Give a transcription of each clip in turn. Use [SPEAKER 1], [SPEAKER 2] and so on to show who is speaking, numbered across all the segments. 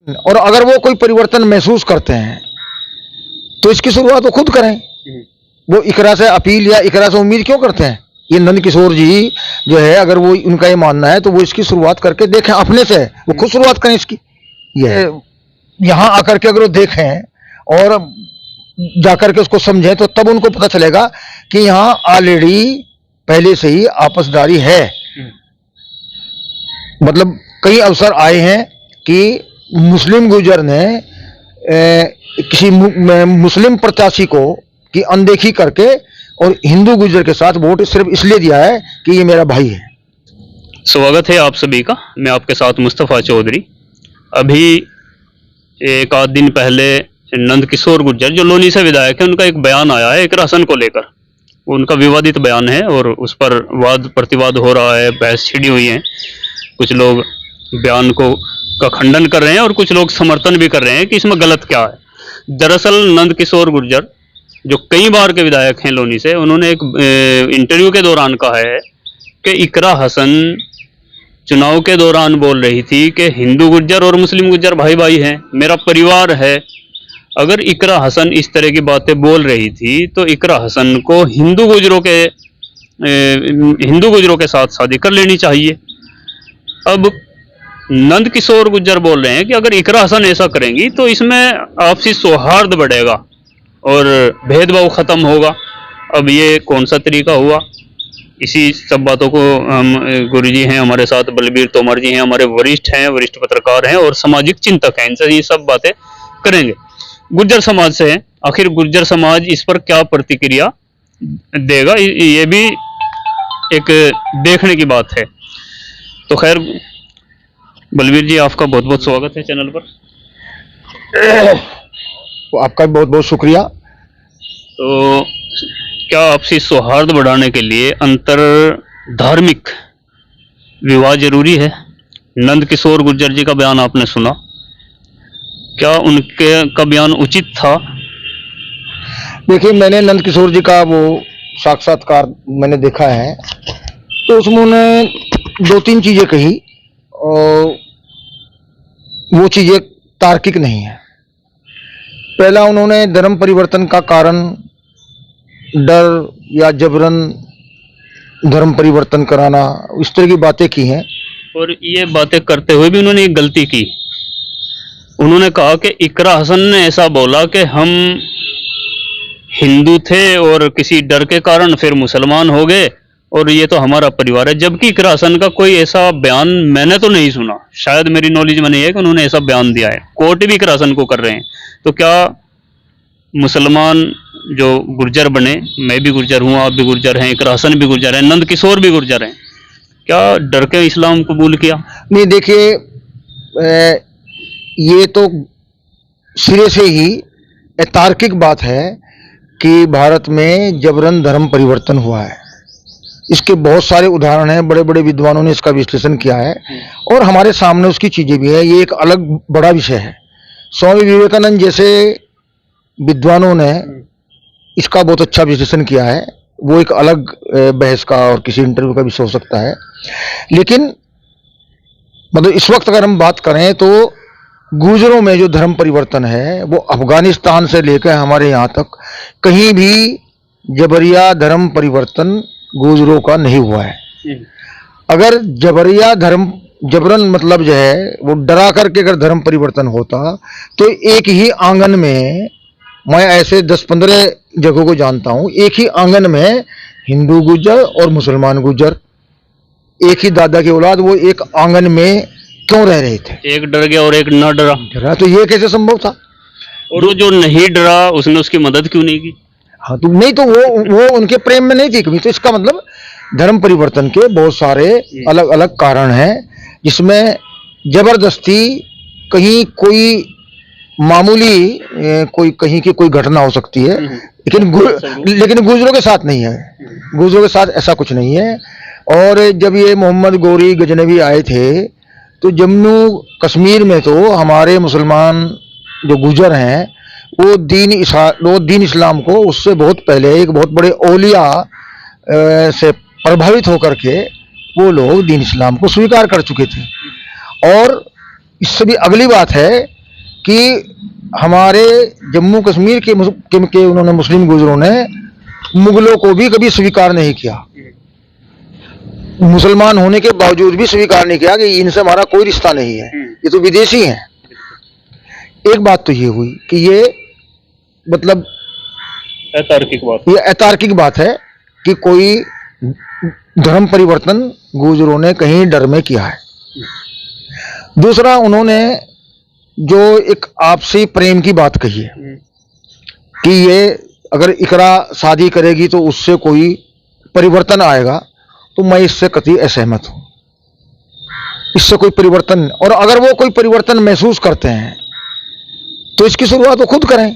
[SPEAKER 1] और अगर वो कोई परिवर्तन महसूस करते हैं तो इसकी शुरुआत वो खुद करें। वो इकरा से अपील या इकरा से उम्मीद क्यों करते हैं? ये नंद किशोर जी जो है, अगर वो उनका ये मानना है तो वो इसकी शुरुआत करके देखें अपने से, वो खुद शुरुआत करें इसकी। ये यहाँ आकर के अगर वो देखें और जाकर के उसको समझें तो तब उनको पता चलेगा कि यहाँ ऑलरेडी पहले से ही आपसदारी है। मतलब कई अवसर आए हैं कि मुस्लिम गुर्जर ने किसी मुस्लिम प्रत्याशी को की अनदेखी करके और हिंदू गुर्जर के साथ वोट सिर्फ इसलिए दिया है कि ये मेरा भाई है।
[SPEAKER 2] स्वागत है आप सभी का। मैं आपके साथ मुस्तफ़ा चौधरी। अभी एक आध दिन पहले नंद किशोर गुर्जर जो लोनी से विधायक है, उनका एक बयान आया है इकरा हसन को लेकर। उनका विवादित बयान है और उस पर वाद प्रतिवाद हो रहा है, बहस छिड़ी हुई है। कुछ लोग बयान का खंडन कर रहे हैं और कुछ लोग समर्थन भी कर रहे हैं कि इसमें गलत क्या है। दरअसल नंद किशोर गुर्जर जो कई बार के विधायक हैं लोनी से, उन्होंने एक इंटरव्यू के दौरान कहा है कि इकरा हसन चुनाव के दौरान बोल रही थी कि हिंदू गुर्जर और मुस्लिम गुर्जर भाई भाई हैं, मेरा परिवार है। अगर इकरा हसन इस तरह की बातें बोल रही थी तो इकरा हसन को हिंदू गुर्जरों के साथ शादी कर लेनी चाहिए। अब नंद किशोर गुर्जर बोल रहे हैं कि अगर इकरा हसन ऐसा करेंगी तो इसमें आपसी सौहार्द बढ़ेगा और भेदभाव खत्म होगा। अब ये कौन सा तरीका हुआ? इसी सब बातों को हम गुरुजी हैं हमारे साथ, बलबीर तोमर जी हैं हमारे वरिष्ठ पत्रकार हैं और सामाजिक चिंतक हैं, इनसे ये सब बातें करेंगे। गुर्जर समाज से हैं, आखिर गुर्जर समाज इस पर क्या प्रतिक्रिया देगा, ये भी एक देखने की बात है। तो खैर बलबीर जी, आपका बहुत बहुत स्वागत है चैनल पर।
[SPEAKER 1] आपका बहुत बहुत शुक्रिया।
[SPEAKER 2] तो क्या आपसी सौहार्द बढ़ाने के लिए अंतर धार्मिक विवाह जरूरी है? नंद किशोर गुर्जर जी का बयान आपने सुना, क्या उनके का बयान उचित था?
[SPEAKER 1] देखिए, मैंने नंद किशोर जी का वो साक्षात्कार मैंने देखा है, तो उसमें उन्होंने दो तीन चीजें कही और वो चीजें तार्किक नहीं है। पहला, उन्होंने धर्म परिवर्तन का कारण डर या जबरन धर्म परिवर्तन कराना, इस तरह की बातें की हैं।
[SPEAKER 2] और ये बातें करते हुए भी उन्होंने एक गलती की। उन्होंने कहा कि इकरा हसन ने ऐसा बोला कि हम हिंदू थे और किसी डर के कारण फिर मुसलमान हो गए और ये तो हमारा परिवार है, जबकि इकरा हसन का कोई ऐसा बयान मैंने तो नहीं सुना। शायद मेरी नॉलेज में नहीं है कि उन्होंने ऐसा बयान दिया है। कोर्ट भी इकरा हसन को कर रहे हैं। तो क्या मुसलमान जो गुर्जर बने, मैं भी गुर्जर हूँ, आप भी गुर्जर हैं, इकरा हसन भी गुर्जर हैं, नंद किशोर भी गुर्जर हैं, क्या डर के इस्लाम कबूल किया?
[SPEAKER 1] नहीं, देखिए, ये तो सिरे से ही तार्किक बात है कि भारत में जबरन धर्म परिवर्तन हुआ है। इसके बहुत सारे उदाहरण हैं, बड़े बड़े विद्वानों ने इसका विश्लेषण किया है और हमारे सामने उसकी चीजें भी है। ये एक अलग बड़ा विषय है। स्वामी विवेकानंद जैसे विद्वानों ने इसका बहुत अच्छा विश्लेषण किया है। वो एक अलग बहस का और किसी इंटरव्यू का विषय हो सकता है। लेकिन मतलब इस वक्त अगर हम बात करें तो गुर्जरों में जो धर्म परिवर्तन है वो अफगानिस्तान से लेकर हमारे यहाँ तक कहीं भी जबरिया धर्म परिवर्तन गुर्जरों का नहीं हुआ है। अगर जबरिया जबरन मतलब जो है वो डरा करके अगर धर्म परिवर्तन होता तो एक ही आंगन में, मैं ऐसे 10-15 जगहों को जानता हूं, एक ही आंगन में हिंदू गुर्जर और मुसलमान गुर्जर, एक ही दादा की औलाद, वो एक आंगन में क्यों रह रहे थे?
[SPEAKER 2] एक डर गया और एक न डरा।
[SPEAKER 1] तो ये कैसे संभव था?
[SPEAKER 2] और वो जो नहीं डरा उसने उसकी मदद क्यों नहीं की?
[SPEAKER 1] हाँ, तो नहीं, तो वो उनके प्रेम में नहीं थी कभी। तो इसका मतलब धर्म परिवर्तन के बहुत सारे अलग अलग कारण हैं, जिसमें जबरदस्ती कहीं कोई मामूली कोई कहीं की कोई घटना हो सकती है, लेकिन गुर्जरों के साथ नहीं है। गुर्जरों के साथ ऐसा कुछ नहीं है। और जब ये मोहम्मद गोरी गजनवी आए थे तो जम्मू कश्मीर में तो हमारे मुसलमान जो गुर्जर हैं वो दीन इस्लाम को उससे बहुत पहले एक बहुत बड़े औलिया से प्रभावित होकर के वो लोग दीन इस्लाम को स्वीकार कर चुके थे। और इससे भी अगली बात है कि हमारे जम्मू कश्मीर के उन्होंने मुस्लिम गुजरों ने मुगलों को भी कभी स्वीकार नहीं किया, मुसलमान होने के बावजूद भी स्वीकार नहीं किया कि इनसे हमारा कोई रिश्ता नहीं है, ये तो विदेशी हैं। एक बात तो ये हुई कि ये मतलब ये अतार्किक बात है कि कोई धर्म परिवर्तन गुजरों ने कहीं डर में किया है। दूसरा, उन्होंने जो एक आपसी प्रेम की बात कही है कि ये अगर इकरा शादी करेगी तो उससे कोई परिवर्तन आएगा, तो मैं इससे कतई असहमत हूं। इससे कोई परिवर्तन, और अगर वो कोई परिवर्तन महसूस करते हैं तो इसकी शुरुआत वो खुद करें।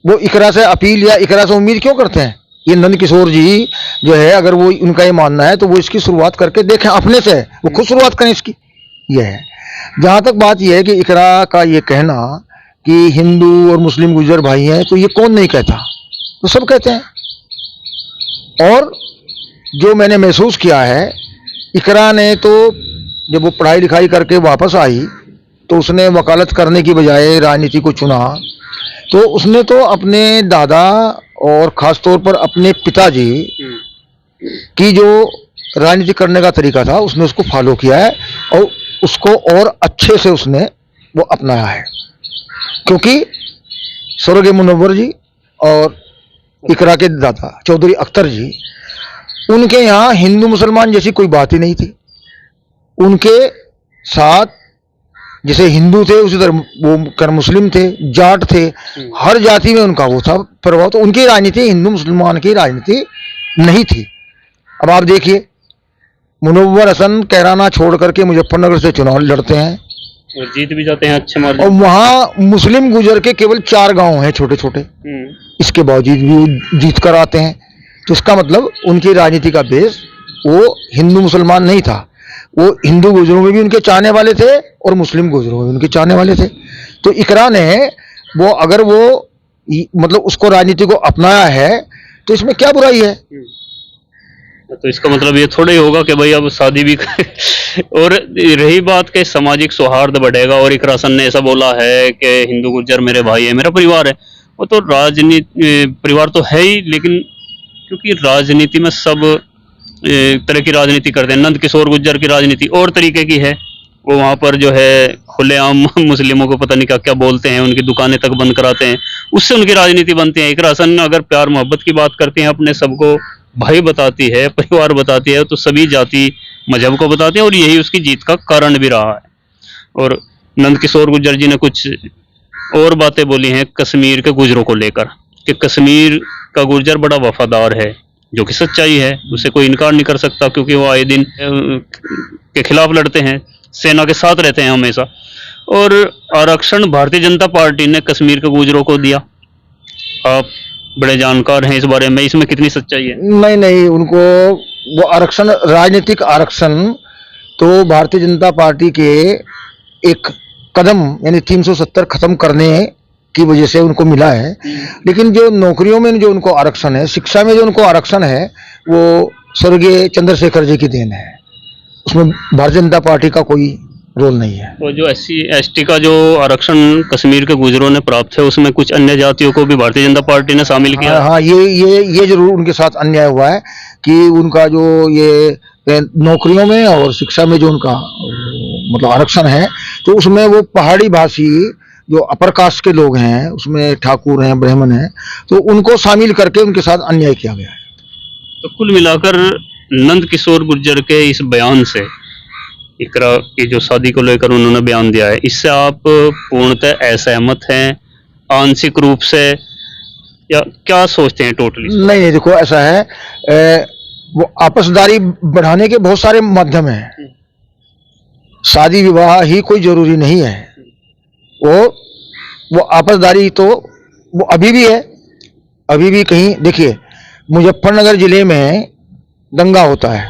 [SPEAKER 1] वो इकरा से अपील या इकरा से उम्मीद क्यों करते हैं? ये नंद किशोर जी जो है, अगर वो उनका ये मानना है तो वो इसकी शुरुआत करके देखें अपने से, वो खुद शुरुआत करें इसकी। यह है। जहां तक बात यह है कि इकरा का ये कहना कि हिंदू और मुस्लिम गुजर भाई हैं, तो ये कौन नहीं कहता, तो सब कहते हैं। और जो मैंने महसूस किया है, इकरा ने तो जब वो पढ़ाई लिखाई करके वापस आई तो उसने वकालत करने की बजाय राजनीति को चुना। तो उसने तो अपने दादा और ख़ास तौर पर अपने पिताजी की जो राजनीति करने का तरीका था, उसने उसको फॉलो किया है और उसको और अच्छे से उसने वो अपनाया है। क्योंकि स्वर्गीय मुनव्वर जी और इकरा के दादा चौधरी अख्तर जी, उनके यहाँ हिंदू मुसलमान जैसी कोई बात ही नहीं थी। उनके साथ जैसे हिंदू थे उसी तरह वो कर मुस्लिम थे, जाट थे, हर जाति में उनका वो था प्रभाव। तो उनकी राजनीति हिंदू मुसलमान की राजनीति नहीं थी। अब आप देखिए, मुनव्वर हसन कैराना छोड़ करके मुजफ्फरनगर से चुनाव लड़ते हैं
[SPEAKER 2] और जीत भी जाते हैं अच्छे मार्जिन,
[SPEAKER 1] और वहां मुस्लिम गुजर के केवल 4 गांव हैं छोटे छोटे, इसके बावजूद भी वो जीत कर आते हैं। तो इसका मतलब उनकी राजनीति का बेस वो हिंदू मुसलमान नहीं था, वो हिंदू गुजरों में भी उनके चाहने वाले थे और मुस्लिम गुजरों में भी उनके चाहने वाले थे। तो इकरा ने वो अगर वो मतलब उसको राजनीति को अपनाया है तो इसमें क्या बुराई है?
[SPEAKER 2] तो इसका मतलब ये थोड़ा ही होगा कि भाई अब शादी भी और रही बात के सामाजिक सौहार्द बढ़ेगा, और इकरा हसन ने ऐसा बोला है कि हिंदू गुर्जर मेरे भाई है, मेरा परिवार है। वो तो राजनीति परिवार तो है ही, लेकिन क्योंकि राजनीति में सब तरह की राजनीति करते हैं। नंद किशोर गुर्जर की राजनीति और तरीके की है, वो वहाँ पर जो है खुलेआम मुस्लिमों को पता नहीं क्या क्या बोलते हैं, उनकी दुकानें तक बंद कराते हैं, उससे उनकी राजनीति बनती है। इकरा हसन अगर प्यार मोहब्बत की बात करते हैं, अपने सबको भाई बताती है, परिवार बताती है, तो सभी जाति मजहब को बताते हैं, और यही उसकी जीत का कारण भी रहा है। और नंद किशोर गुर्जर जी ने कुछ और बातें बोली हैं कश्मीर के गुजरों को लेकर, कि कश्मीर का गुर्जर बड़ा वफादार है, जो कि सच्चाई है, उसे कोई इनकार नहीं कर सकता, क्योंकि वो आए दिन के खिलाफ लड़ते हैं, सेना के साथ रहते हैं हमेशा। और आरक्षण भारतीय जनता पार्टी ने कश्मीर के गुजरों को दिया। आप बड़े जानकार हैं इस बारे में, इसमें कितनी सच्चाई है?
[SPEAKER 1] नहीं, उनको वो आरक्षण, राजनीतिक आरक्षण तो भारतीय जनता पार्टी के एक कदम यानी 370 खत्म करने की वजह से उनको मिला है। लेकिन जो नौकरियों में जो उनको आरक्षण है, शिक्षा में जो उनको आरक्षण है, वो स्वर्गीय चंद्रशेखर जी की देन है, उसमें भारतीय जनता पार्टी का कोई रोल नहीं है।
[SPEAKER 2] तो जो SC ST का जो आरक्षण कश्मीर के गुजरों ने प्राप्त है, उसमें कुछ अन्य जातियों को भी भारतीय जनता पार्टी ने शामिल किया।
[SPEAKER 1] हाँ, ये जरूर उनके साथ अन्याय हुआ है कि उनका जो ये नौकरियों में और शिक्षा में जो उनका मतलब आरक्षण है, तो उसमें वो पहाड़ी भाषी जो अपर कास्ट के लोग हैं, उसमें ठाकुर हैं, ब्राह्मण हैं, तो उनको शामिल करके उनके साथ अन्याय किया गया है।
[SPEAKER 2] तो कुल मिलाकर नंद किशोर गुर्जर के इस बयान से, इकरा की जो शादी को लेकर उन्होंने बयान दिया है, इससे आप पूर्णतः असहमत हैं, आंशिक रूप से, या क्या सोचते हैं टोटली?
[SPEAKER 1] नहीं, देखो ऐसा है, वो आपसदारी बढ़ाने के बहुत सारे माध्यम हैं। शादी विवाह ही कोई जरूरी नहीं है। वो आपसदारी तो वो अभी भी है। अभी भी कहीं देखिए, मुजफ्फरनगर जिले में दंगा होता है,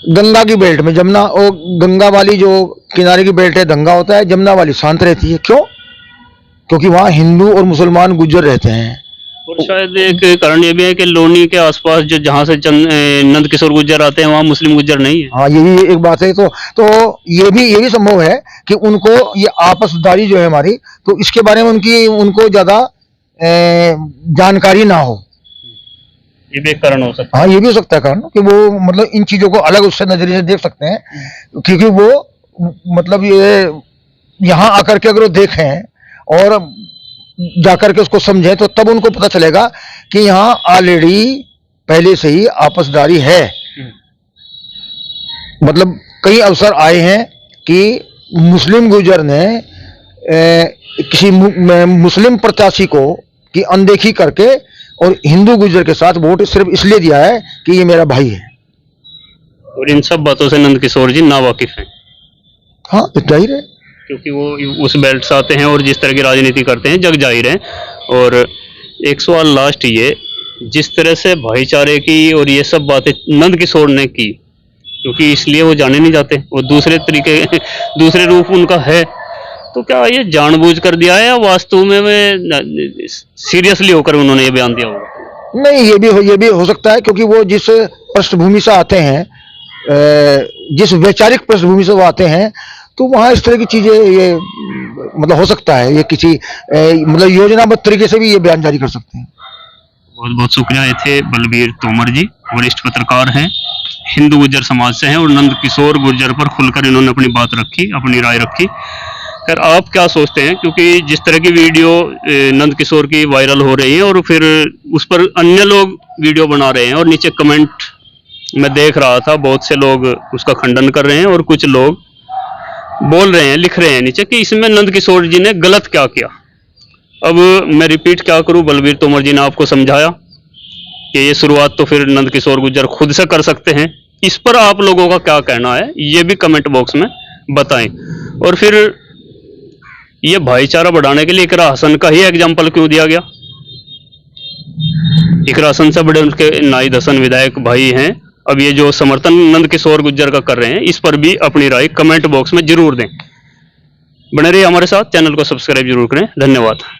[SPEAKER 1] गंगा की बेल्ट में, जमुना और गंगा वाली जो किनारे की बेल्ट है दंगा होता है, जमुना वाली शांत रहती है। क्यों? क्योंकि वहाँ हिंदू और मुसलमान गुज्जर रहते हैं,
[SPEAKER 2] और शायद एक कारण ये भी है कि लोनी के आसपास जो जहाँ से नंद किशोर गुर्जर आते हैं वहाँ मुस्लिम गुर्जर नहीं है।
[SPEAKER 1] हाँ, ये भी एक बात है। तो ये भी संभव है कि उनको ये आपसदारी जो है हमारी, तो इसके बारे में उनको ज्यादा जानकारी ना हो।
[SPEAKER 2] ये भी एक कारण हो सकता
[SPEAKER 1] हाँ, ये भी हो सकता है कारण कि वो मतलब इन चीजों को अलग उससे नजरिए से देख सकते हैं, क्योंकि वो मतलब ये यहाँ आकर के अगर वो देखें और जाकर के उसको समझें तो तब उनको पता चलेगा कि यहाँ ऑलरेडी पहले से ही आपसदारी है। मतलब कई अवसर आए हैं कि मुस्लिम गुर्जर ने किसी मुस्लिम प्रत्याशी को की अनदेखी करके और हिंदू गुर्जर के साथ वोट सिर्फ इसलिए दिया है कि ये मेरा भाई है।
[SPEAKER 2] और इन सब बातों से नंद किशोर जी नावाकिफ हैं।
[SPEAKER 1] हाँ, जाहिर है,
[SPEAKER 2] क्योंकि वो उस बेल्ट से आते हैं और जिस तरह की राजनीति करते हैं जग जाहिर है। और एक सवाल लास्ट, ये जिस तरह से भाईचारे की और ये सब बातें नंद किशोर ने की, क्योंकि इसलिए वो जाने नहीं जाते, वो दूसरे तरीके दूसरे रूप उनका है, तो क्या ये जानबूझ कर दिया है या वास्तव में सीरियसली होकर उन्होंने ये बयान दिया होगा?
[SPEAKER 1] नहीं, ये भी हो सकता है, क्योंकि वो जिस पृष्ठभूमि से आते हैं, जिस वैचारिक पृष्ठभूमि से वो आते हैं, तो वहाँ इस तरह की चीजें ये मतलब हो सकता है, ये किसी मतलब योजनाबद्ध तरीके से भी ये बयान जारी कर सकते हैं।
[SPEAKER 2] बहुत बहुत शुक्रिया। ये थे बलबीर तोमर जी, वरिष्ठ पत्रकार हैं, हिंदू गुर्जर समाज से हैं और नंद किशोर गुर्जर पर खुलकर इन्होंने अपनी बात रखी, अपनी राय रखी। खैर, आप क्या सोचते हैं? क्योंकि जिस तरह की वीडियो नंद किशोर की वायरल हो रही है और फिर उस पर अन्य लोग वीडियो बना रहे हैं और नीचे कमेंट मैं देख रहा था, बहुत से लोग उसका खंडन कर रहे हैं और कुछ लोग बोल रहे हैं, लिख रहे हैं नीचे कि इसमें नंद किशोर जी ने गलत क्या किया। अब मैं रिपीट क्या करूं, बलबीर तोमर जी ने आपको समझाया कि ये शुरुआत तो फिर नंद किशोर गुर्जर खुद से कर सकते हैं। इस पर आप लोगों का क्या कहना है, ये भी कमेंट बॉक्स में बताएं। और फिर ये भाईचारा बढ़ाने के लिए इकरा हसन का ही एग्जाम्पल क्यों दिया गया? इकरा हसन से बड़े उनके नाहिद हसन विधायक भाई हैं। अब ये जो समर्थन नंद किशोर गुर्जर का कर रहे हैं, इस पर भी अपनी राय कमेंट बॉक्स में जरूर दें। बने रहिए हमारे साथ, चैनल को सब्सक्राइब जरूर करें। धन्यवाद।